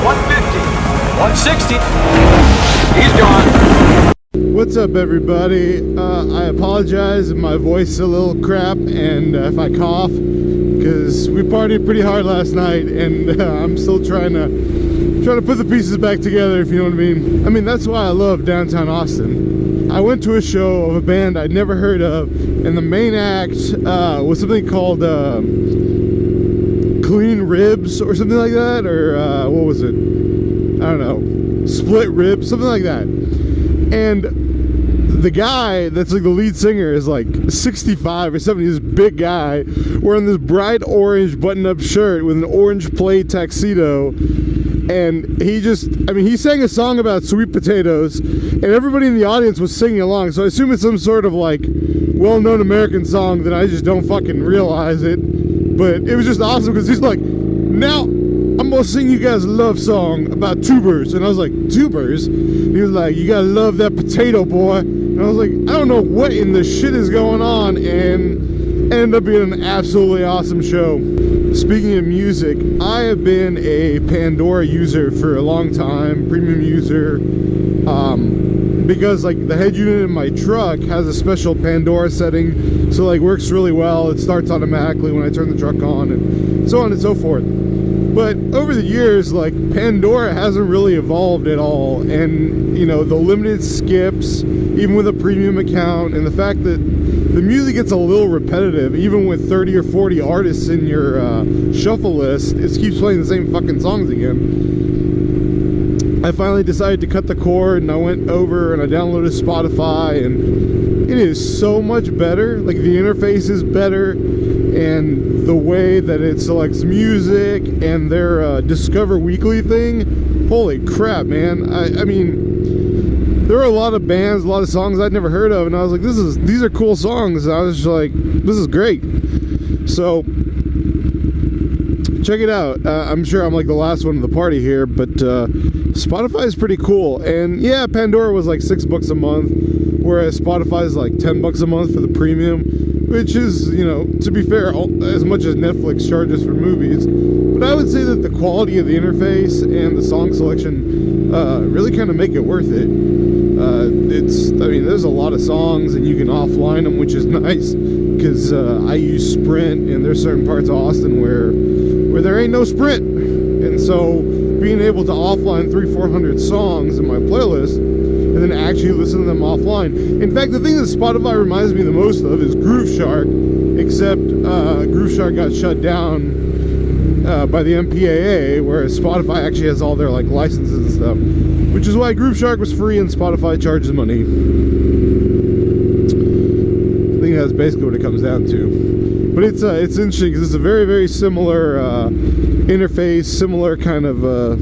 150, 160. He's gone. What's up, everybody? I apologize if my voice is a little crap and if I cough, because we partied pretty hard last night, and I'm still trying to put the pieces back together, if you know what I mean. I mean, that's why I love downtown Austin. I went to a show of a band I'd never heard of, and the main act was something called Clean Ribs or something like that, or what was it? I don't know. Split Ribs, something like that. And the guy that's like the lead singer is like 65 or 70, this big guy wearing this bright orange button-up shirt with an orange plaid tuxedo. And he sang a song about sweet potatoes, and everybody in the audience was singing along. So I assume it's some sort of like well-known American song that I just don't fucking realize it. But it was just awesome because he's like, now I'm gonna sing you guys a love song about tubers. And I was like, tubers? And he was like, you gotta love that potato, boy. And I was like, I don't know what in the shit is going on, and it ended up being an absolutely awesome show. Speaking of music, I have been a Pandora user for a long time, premium user, because like the head unit in my truck has a special Pandora setting, so like works really well. It starts automatically when I turn the truck on, and so on and so forth. But over the years, like, Pandora hasn't really evolved at all, and you know, the limited skips, even with a premium account, and the fact that the music gets a little repetitive, even with 30 or 40 artists in your shuffle list, it keeps playing the same fucking songs again. I finally decided to cut the cord, and I went over and I downloaded Spotify, and it is so much better. Like, the interface is better, and the way that it selects music, and their Discover Weekly thing, holy crap, man. I mean, there are a lot of bands, a lot of songs I'd never heard of, and I was like, these are cool songs. And I was just like, this is great. So check it out. I'm sure I'm like the last one of the party here, but Spotify is pretty cool. And yeah, Pandora was like $6 a month, whereas Spotify is like $10 a month for the premium, which is, you know, to be fair, as much as Netflix charges for movies. But I would say that the quality of the interface and the song selection really kind of make it worth it. I mean, there's a lot of songs, and you can offline them, which is nice, because I use Sprint, and there's certain parts of Austin where there ain't no Sprint. And so being able to offline 300-400 songs in my playlist, and then actually listen to them offline. In fact, the thing that Spotify reminds me the most of is Groove Shark, except Groove Shark got shut down by the MPAA, whereas Spotify actually has all their like licenses and stuff, which is why Groove Shark was free and Spotify charges money. I think that's basically what it comes down to. But it's interesting because it's a very, very similar interface, similar kind of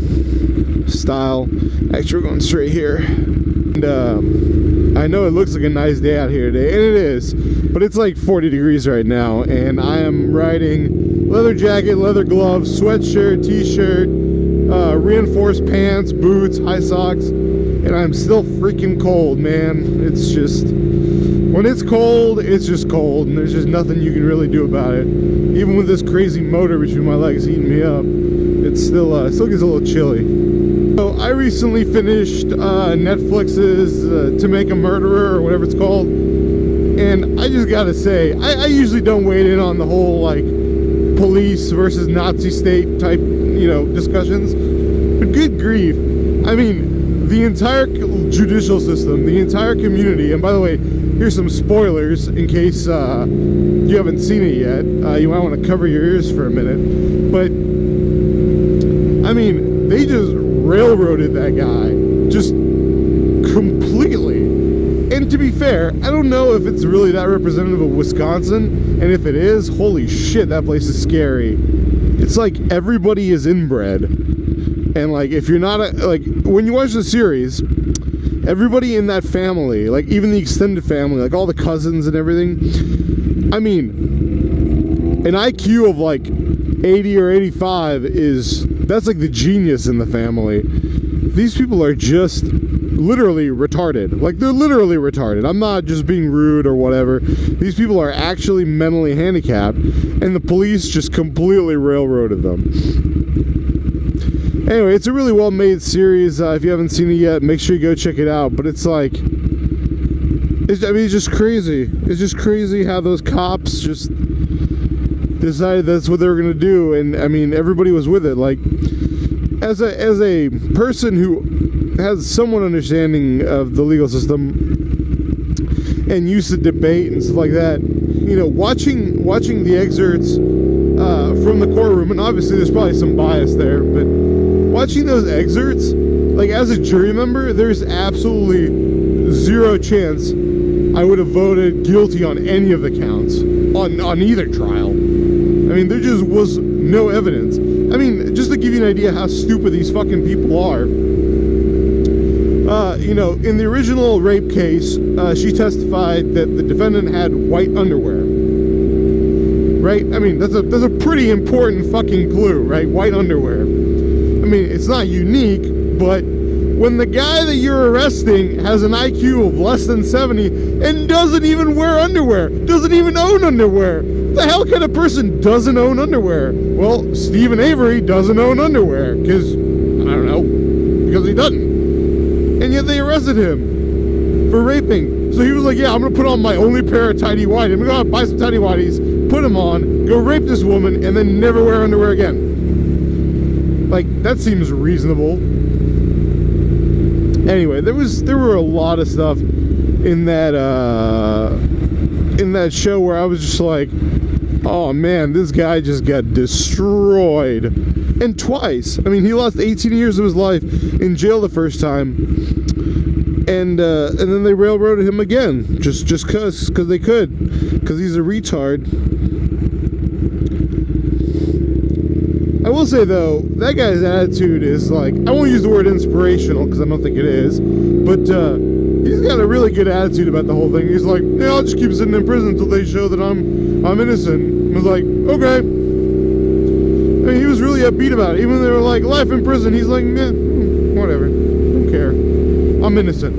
style. Actually, we're going straight here. And I know it looks like a nice day out here today, and it is, but it's like 40 degrees right now, and I am riding leather jacket, leather gloves, sweatshirt, t-shirt, reinforced pants, boots, high socks, and I'm still freaking cold, man. It's just, when it's cold, it's just cold, and there's just nothing you can really do about it. Even with this crazy motor between my legs heating me up, it still gets a little chilly. So I recently finished Netflix's To Make a Murderer, or whatever it's called, and I just gotta say, I usually don't wade in on the whole like police versus Nazi state type, you know, discussions, but good grief, I mean, the entire judicial system, the entire community, and by the way, here's some spoilers in case you haven't seen it yet. You might want to cover your ears for a minute, but I mean, they just railroaded that guy, just completely. And to be fair, I don't know if it's really that representative of Wisconsin, and if it is, holy shit, that place is scary. It's like everybody is inbred, and like if you're not like, when you watch the series, everybody in that family, like even the extended family, like all the cousins and everything, I mean, an IQ of like 80 or 85 that's like the genius in the family. These people are just literally retarded. Like, they're literally retarded. I'm not just being rude or whatever. These people are actually mentally handicapped, and the police just completely railroaded them. Anyway, it's a really well-made series. If you haven't seen it yet, make sure you go check it out. But it's like, it's just crazy. It's just crazy how those cops just decided that's what they were gonna do, and I mean, everybody was with it. Like, as a person who has somewhat understanding of the legal system and used to debate and stuff like that, you know, watching the excerpts from the courtroom, and obviously there's probably some bias there, but watching those excerpts, like, as a jury member, there's absolutely zero chance I would have voted guilty on any of the counts on either trial. I mean, there just was no evidence. I mean, just to give you an idea how stupid these fucking people are, you know, in the original rape case, she testified that the defendant had white underwear. Right? I mean, that's a pretty important fucking clue, right? White underwear. I mean, it's not unique, but when the guy that you're arresting has an IQ of less than 70 and doesn't even wear underwear, doesn't even own underwear, the hell kind of person doesn't own underwear? Well, Stephen Avery doesn't own underwear, because, I don't know, because he doesn't. And yet they arrested him for raping. So he was like, yeah, I'm going to put on my only pair of tidy whities. I'm going to go out and buy some tidy whities, put them on, go rape this woman, and then never wear underwear again. Like, that seems reasonable. Anyway, there were a lot of stuff in that show where I was just like, oh man, this guy just got destroyed. And twice. I mean, he lost 18 years of his life in jail the first time, and then they railroaded him again, just cause they could, because he's a retard. I will say though, that guy's attitude is like, I won't use the word inspirational because I don't think it is, but he's got a really good attitude about the whole thing. He's like, yeah, I'll just keep sitting in prison until they show that I'm innocent. I was like, okay. I mean, he was really upbeat about it. Even when they were like, life in prison, he's like, yeah, whatever, don't care, I'm innocent.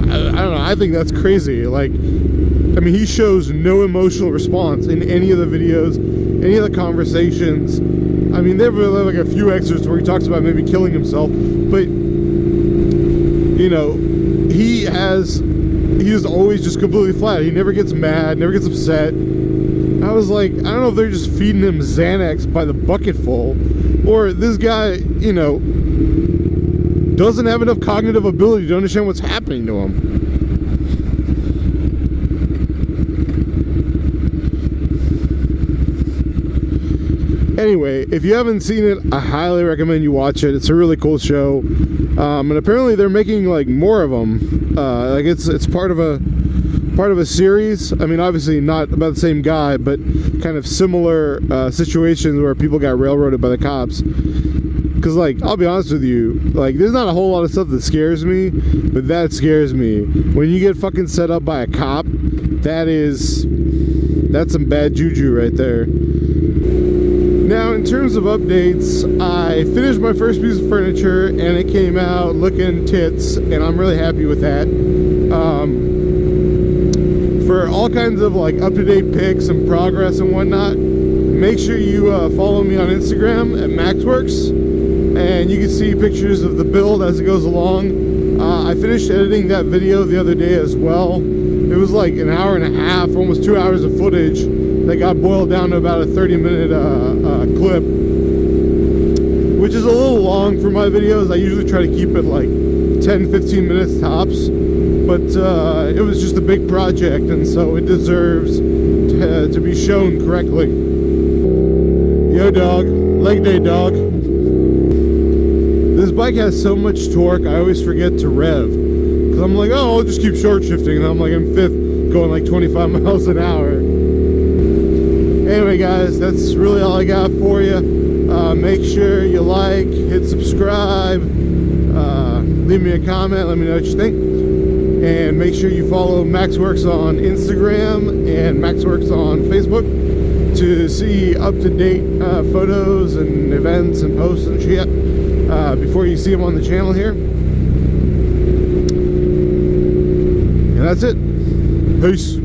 I don't know, I think that's crazy. Like, I mean, he shows no emotional response in any of the videos, any of the conversations. I mean, there were like a few excerpts where he talks about maybe killing himself, but, you know, he is always just completely flat. He never gets mad, never gets upset. I was like, I don't know if they're just feeding him Xanax by the bucketful, or this guy, you know, doesn't have enough cognitive ability to understand what's happening to him. Anyway, if you haven't seen it, I highly recommend you watch it. It's a really cool show, and apparently they're making like more of them. Like it's part of a series. I mean, obviously not about the same guy, but kind of similar situations where people got railroaded by the cops. Because, like, I'll be honest with you, like, there's not a whole lot of stuff that scares me, but that scares me. When you get fucking set up by a cop, that's some bad juju right there. Now, in terms of updates, I finished my first piece of furniture, and it came out looking tits, and I'm really happy with that. For all kinds of, like, up-to-date pics and progress and whatnot, make sure you follow me on Instagram at MaksWerks, and you can see pictures of the build as it goes along. I finished editing that video the other day as well. It was like an hour and a half, almost 2 hours of footage that got boiled down to about a 30-minute clip, which is a little long for my videos. I usually try to keep it like 10-15 minutes tops, but it was just a big project, and so it deserves to be shown correctly. Yo dog, leg day dog. This bike has so much torque, I always forget to rev. Because I'm like, oh, I'll just keep short shifting. And I'm like in fifth, going like 25 miles an hour. Anyway, guys, that's really all I got for you. Make sure you like, hit subscribe, leave me a comment, let me know what you think. And make sure you follow MaksWerks on Instagram and MaksWerks on Facebook to see up-to-date photos and events and posts and shit. Before you see them on the channel here. And that's it. Peace.